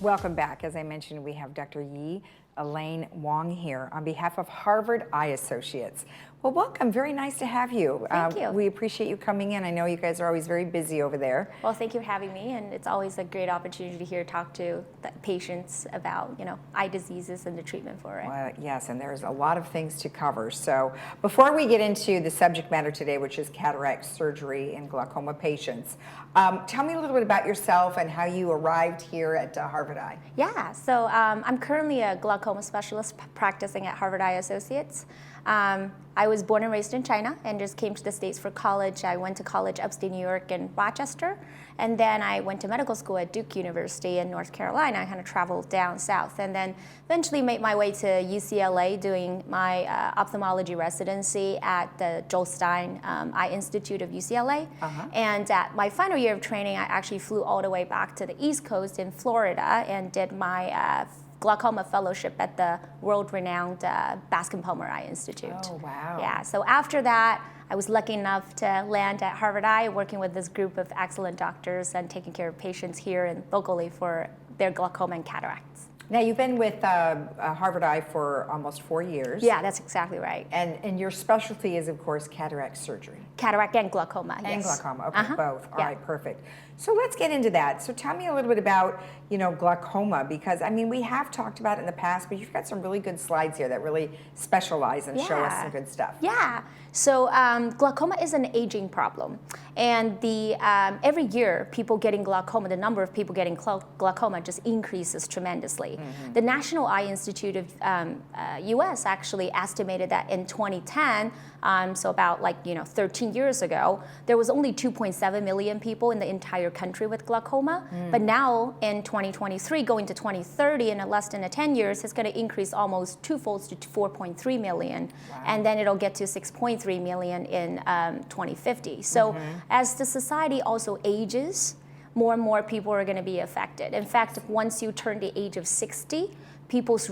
Welcome back. As I mentioned, we have Dr. Yi Elaine Wong here on behalf of Harvard Eye Associates. Well, welcome. Very nice to have you. Thank you. We appreciate you coming in. I know you guys are always very busy over there. Well, thank you for having me, and it's always a great opportunity to hear talk to the patients about, eye diseases and the treatment for it. Well, yes, and there's a lot of things to cover. So before we get into the subject matter today, which is cataract surgery in glaucoma patients, tell me a little bit about yourself and how you arrived here at Harvard Eye. Yeah, so I'm currently a glaucoma specialist practicing at Harvard Eye Associates. I was born and raised in China and just came to the States for college. I went to college upstate New York in Rochester, and then I went to medical school at Duke University in North Carolina. I kind of traveled down south and then eventually made my way to UCLA doing my ophthalmology residency at the Joel Stein Eye Institute of UCLA. And at my final year of training, I actually flew all the way back to the East Coast in Florida and did my glaucoma fellowship at the world-renowned Bascom Palmer Eye Institute. Oh, wow. Yeah, so after that, I was lucky enough to land at Harvard Eye, working with this group of excellent doctors and taking care of patients here and locally for their glaucoma and cataracts. Now, you've been with Harvard Eye for almost 4 years. Yeah, that's exactly right. And your specialty is, of course, cataract surgery. Cataract and glaucoma, And yes. glaucoma, okay, both. All Yeah. right, perfect. So let's get into that. So tell me a little bit about, glaucoma, because, I mean, we have talked about it in the past, but you've got some really good slides here that really specialize and show us some good stuff. Yeah, so glaucoma is an aging problem. And every year, people getting glaucoma, the number of people getting glaucoma just increases tremendously. The National Eye Institute of US actually estimated that in 2010, so about 13 years ago, there was only 2.7 million people in the entire country with glaucoma. But now in 2023, going to 2030, in less than 10 years, it's going to increase almost twofold to 4.3 million. Wow. And then it'll get to 6.3 million in 2050. So as the society also ages, more and more people are going to be affected. In fact, once you turn the age of 60, people's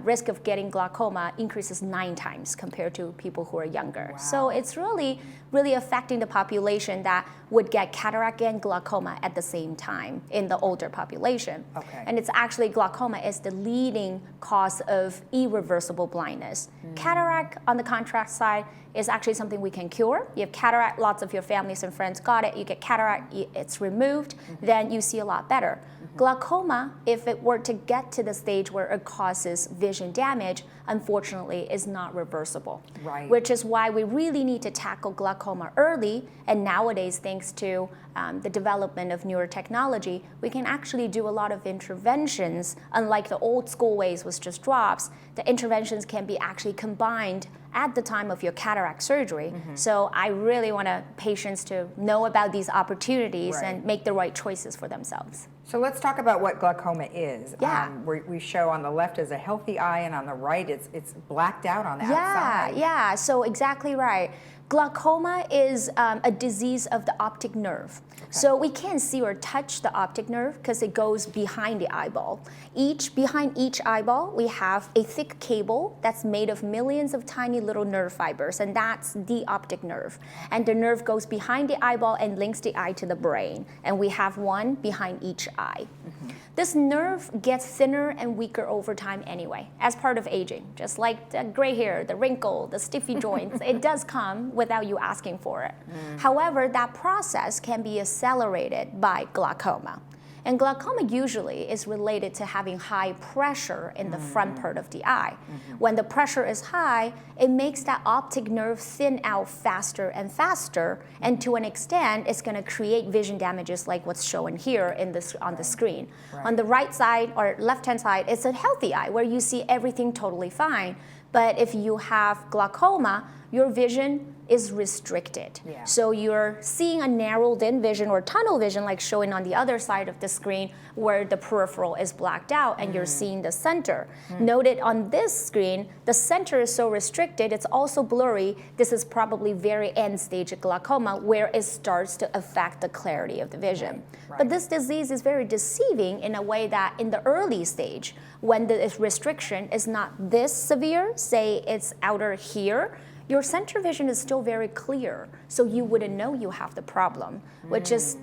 risk of getting glaucoma increases 9 times compared to people who are younger. Wow. So it's really affecting the population that would get cataract and glaucoma at the same time in the older population. Okay. And it's actually glaucoma is the leading cause of irreversible blindness. Cataract, on the contrast side, is actually something we can cure. You have cataract, lots of your families and friends got it, you get cataract, it's removed, then you see a lot better. Glaucoma, if it were to get to the stage where it causes vision damage, unfortunately is not reversible. Right. Which is why we really need to tackle glaucoma early, and nowadays, thanks to the development of newer technology, we can actually do a lot of interventions. Unlike the old school ways was just drops, the interventions can be actually combined at the time of your cataract surgery. So I really want patients to know about these opportunities and make the right choices for themselves. So let's talk about what glaucoma is. Yeah. We show on the left is a healthy eye, and on the right it's blacked out on the outside. Yeah, so exactly right. Glaucoma is a disease of the optic nerve. Okay. So we can't see or touch the optic nerve because it goes behind the eyeball. Behind each eyeball, we have a thick cable that's made of millions of tiny little nerve fibers, and that's the optic nerve. And the nerve goes behind the eyeball and links the eye to the brain. And we have one behind each eye. This nerve gets thinner and weaker over time anyway, as part of aging. Just like the gray hair, the wrinkle, the stiffy joints, it does come without you asking for it. However, that process can be accelerated by glaucoma. And glaucoma usually is related to having high pressure in the front part of the eye. When the pressure is high, it makes that optic nerve thin out faster and faster, and to an extent, it's going to create vision damages like what's shown here on the screen. On the right side or left-hand side, it's a healthy eye where you see everything totally fine. But if you have glaucoma, your vision is restricted. Yeah. So you're seeing a narrowed in vision or tunnel vision like showing on the other side of the screen where the peripheral is blacked out and you're seeing the center. Noted on this screen, the center is so restricted, it's also blurry. This is probably very end stage of glaucoma where it starts to affect the clarity of the vision. Right. But this disease is very deceiving in a way that in the early stage, when the restriction is not this severe, say it's outer here, your center vision is still very clear. so you wouldn't know you have the problem, which is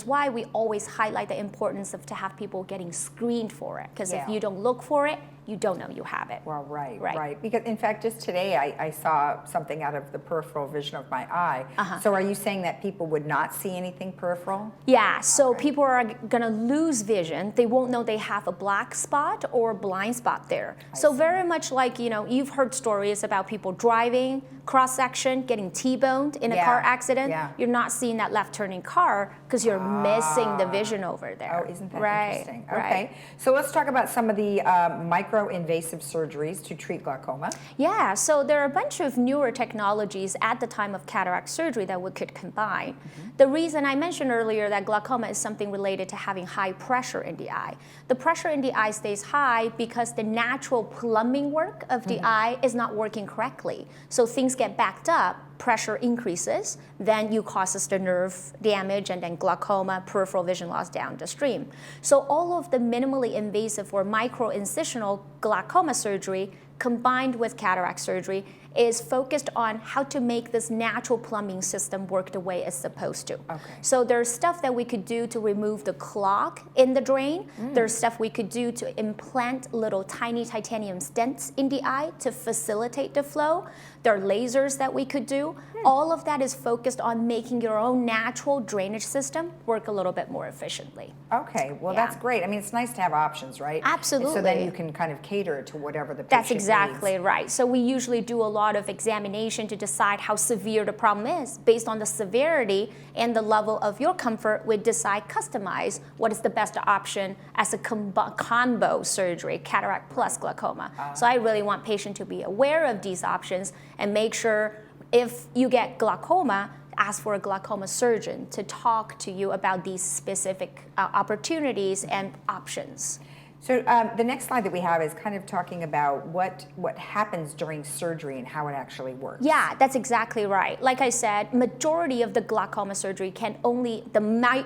why we always highlight the importance of to have people getting screened for it, because if you don't look for it, you don't know you have it. Well, right. Because in fact, just today I saw something out of the peripheral vision of my eye. So are you saying that people would not see anything peripheral? Yeah, so people are gonna lose vision. They won't know they have a black spot or blind spot there. So very much like, you've heard stories about people driving, cross-section, getting T-boned in a car accident. You're not seeing that left turning car because you're missing the vision over there. Oh, isn't that interesting? Okay, so let's talk about some of the micro-invasive surgeries to treat glaucoma. Yeah, so there are a bunch of newer technologies at the time of cataract surgery that we could combine. The reason I mentioned earlier that glaucoma is something related to having high pressure in the eye. The pressure in the eye stays high because the natural plumbing work of the eye is not working correctly. So things get backed up, pressure increases, then you causes the nerve damage and then glaucoma, peripheral vision loss down the stream. So all of the minimally invasive or micro-incisional glaucoma surgery combined with cataract surgery is focused on how to make this natural plumbing system work the way it's supposed to. So there's stuff that we could do to remove the clog in the drain. There's stuff we could do to implant little tiny titanium stents in the eye to facilitate the flow. There are lasers that we could do. All of that is focused on making your own natural drainage system work a little bit more efficiently. Okay, well that's great. I mean, it's nice to have options, right? Absolutely. So then you can kind of cater to whatever the patient That's exactly needs. right. So we usually do a lot of examination to decide how severe the problem is. Based on the severity and the level of your comfort, we decide, customize what is the best option as a combo surgery, cataract plus glaucoma. So I really want patients to be aware of these options and make sure if you get glaucoma, ask for a glaucoma surgeon to talk to you about these specific opportunities and options. So the next slide that we have is kind of talking about what happens during surgery and how it actually works. Yeah, that's exactly right. Like I said, majority of the glaucoma surgery the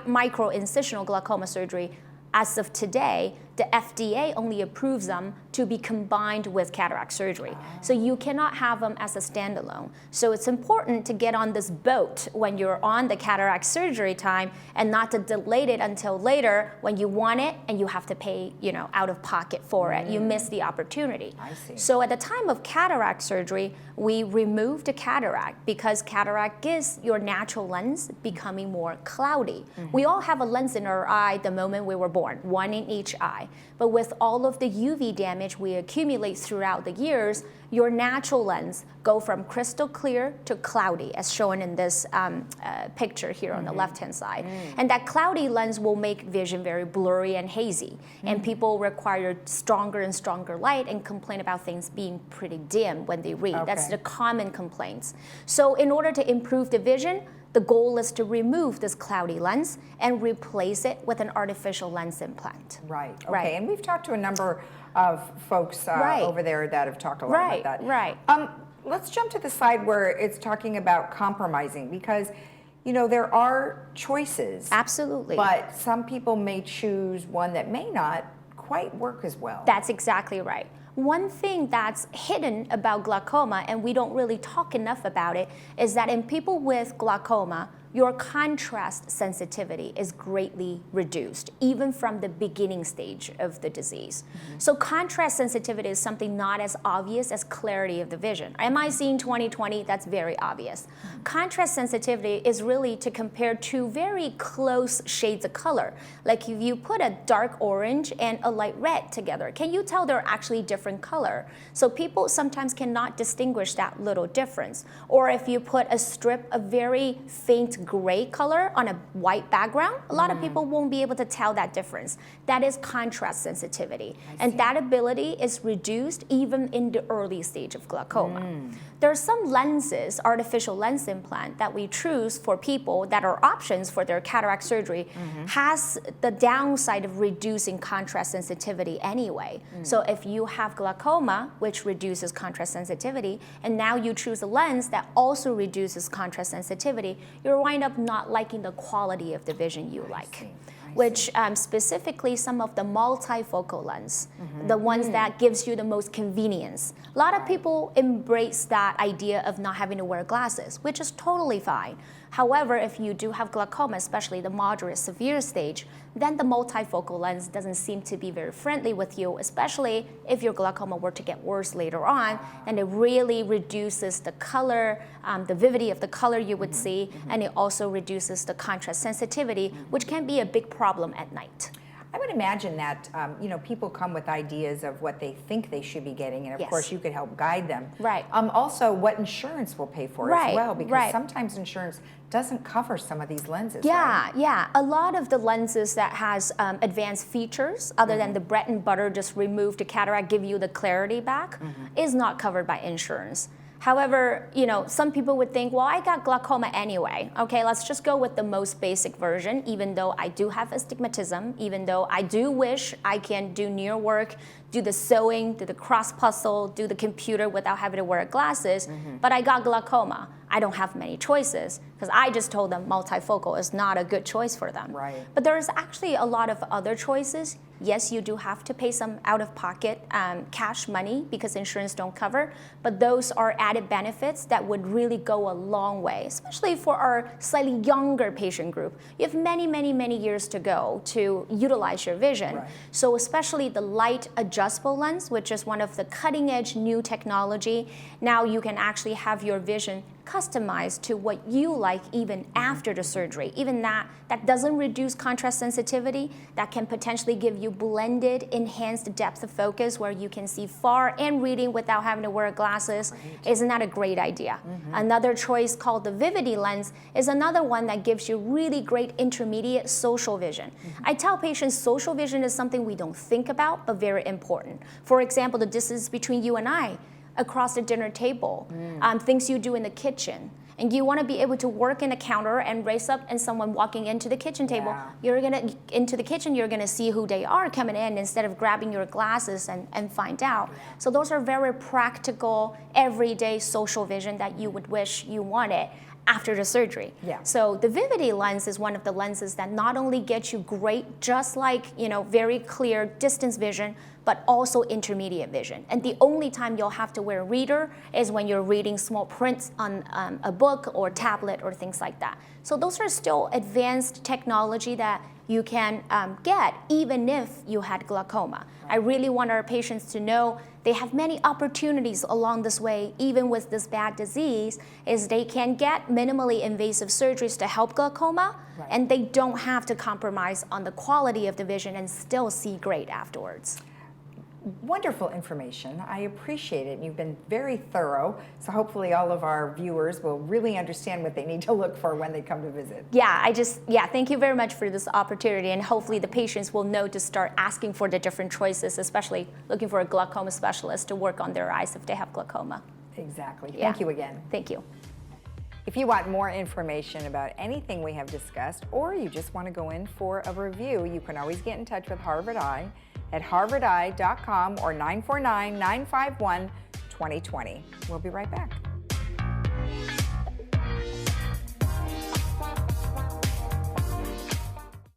micro-incisional glaucoma surgery, as of today, the FDA only approves them to be combined with cataract surgery. So you cannot have them as a standalone. So it's important to get on this boat when you're on the cataract surgery time and not to delay it until later when you want it and you have to pay, out of pocket for it. You miss the opportunity. I see. So at the time of cataract surgery, we remove the cataract because cataract is your natural lens becoming more cloudy. We all have a lens in our eye the moment we were born, one in each eye. But with all of the UV damage we accumulate throughout the years, your natural lens go from crystal clear to cloudy, as shown in this picture here on the left-hand side. And that cloudy lens will make vision very blurry and hazy. And people require stronger and stronger light and complain about things being pretty dim when they read. That's the common complaints. So in order to improve the vision, the goal is to remove this cloudy lens and replace it with an artificial lens implant. Right. Okay. And we've talked to a number of folks over there that have talked a lot about that. Right. Let's jump to the side where it's talking about compromising, because there are choices. Absolutely. But some people may choose one that may not quite work as well. That's exactly right. One thing that's hidden about glaucoma, and we don't really talk enough about it, is that in people with glaucoma, your contrast sensitivity is greatly reduced, even from the beginning stage of the disease. So contrast sensitivity is something not as obvious as clarity of the vision. Am I seeing 20/20? That's very obvious. Contrast sensitivity is really to compare two very close shades of color. Like if you put a dark orange and a light red together, can you tell they're actually different color? So people sometimes cannot distinguish that little difference. Or if you put a strip of very faint gray color on a white background, a lot of people won't be able to tell that difference. That is contrast sensitivity. And that ability is reduced even in the early stage of glaucoma. There are some lenses, artificial lens implant, that we choose for people that are options for their cataract surgery, has the downside of reducing contrast sensitivity anyway. So if you have glaucoma, which reduces contrast sensitivity, and now you choose a lens that also reduces contrast sensitivity, you'll wind up not liking the quality of the vision you like. which specifically some of the multifocal lens, the ones that gives you the most convenience. A lot of people embrace that idea of not having to wear glasses, which is totally fine. However, if you do have glaucoma, especially the moderate severe stage, then the multifocal lens doesn't seem to be very friendly with you, especially if your glaucoma were to get worse later on, then it really reduces the color, the vividity of the color you would see, and it also reduces the contrast sensitivity, which can be a big problem at night. I would imagine that people come with ideas of what they think they should be getting, and of course you could help guide them. Right. Also, what insurance will pay for as well, because sometimes insurance doesn't cover some of these lenses. Yeah. A lot of the lenses that has advanced features, other than the bread and butter, just remove the cataract, give you the clarity back, is not covered by insurance. However, some people would think, well, I got glaucoma anyway. Okay, let's just go with the most basic version, even though I do have astigmatism, even though I do wish I can do near work, do the sewing, do the cross puzzle, do the computer without having to wear glasses, but I got glaucoma. I don't have many choices because I just told them multifocal is not a good choice for them. Right. But there's actually a lot of other choices. Yes, you do have to pay some out-of-pocket cash money because insurance don't cover, but those are added benefits that would really go a long way, especially for our slightly younger patient group. You have many, many, many years to go to utilize your vision. Right. So especially the light adjustable lens, which is one of the cutting-edge new technology, now you can actually have your vision customized to what you like even after the surgery. Even that doesn't reduce contrast sensitivity, that can potentially give you blended, enhanced depth of focus where you can see far and reading without having to wear glasses. Isn't that a great idea? Another choice called the Vivity lens is another one that gives you really great intermediate social vision. I tell patients social vision is something we don't think about, but very important. For example, the distance between you and I, across the dinner table, things you do in the kitchen. And you want to be able to work in a counter and raise up and someone walking into the kitchen table. You're gonna see who they are coming in instead of grabbing your glasses and find out. So those are very practical, everyday social vision that you would wish you wanted after the surgery. So the Vivity lens is one of the lenses that not only gets you great, just like very clear distance vision, but also intermediate vision. And the only time you'll have to wear a reader is when you're reading small prints on a book or tablet or things like that. So those are still advanced technology that you can get even if you had glaucoma. I really want our patients to know they have many opportunities along this way, even with this bad disease, is they can get minimally invasive surgeries to help glaucoma, and they don't have to compromise on the quality of the vision and still see great afterwards. Wonderful information. I appreciate it. You've been very thorough, so hopefully all of our viewers will really understand what they need to look for when they come to visit. Thank you very much for this opportunity, and hopefully the patients will know to start asking for the different choices, especially looking for a glaucoma specialist to work on their eyes if they have glaucoma. Exactly. Thank you again. Thank you. If you want more information about anything we have discussed, or you just want to go in for a review, you can always get in touch with Harvard Eye at harvardeye.com or 949-951-2020. We'll be right back.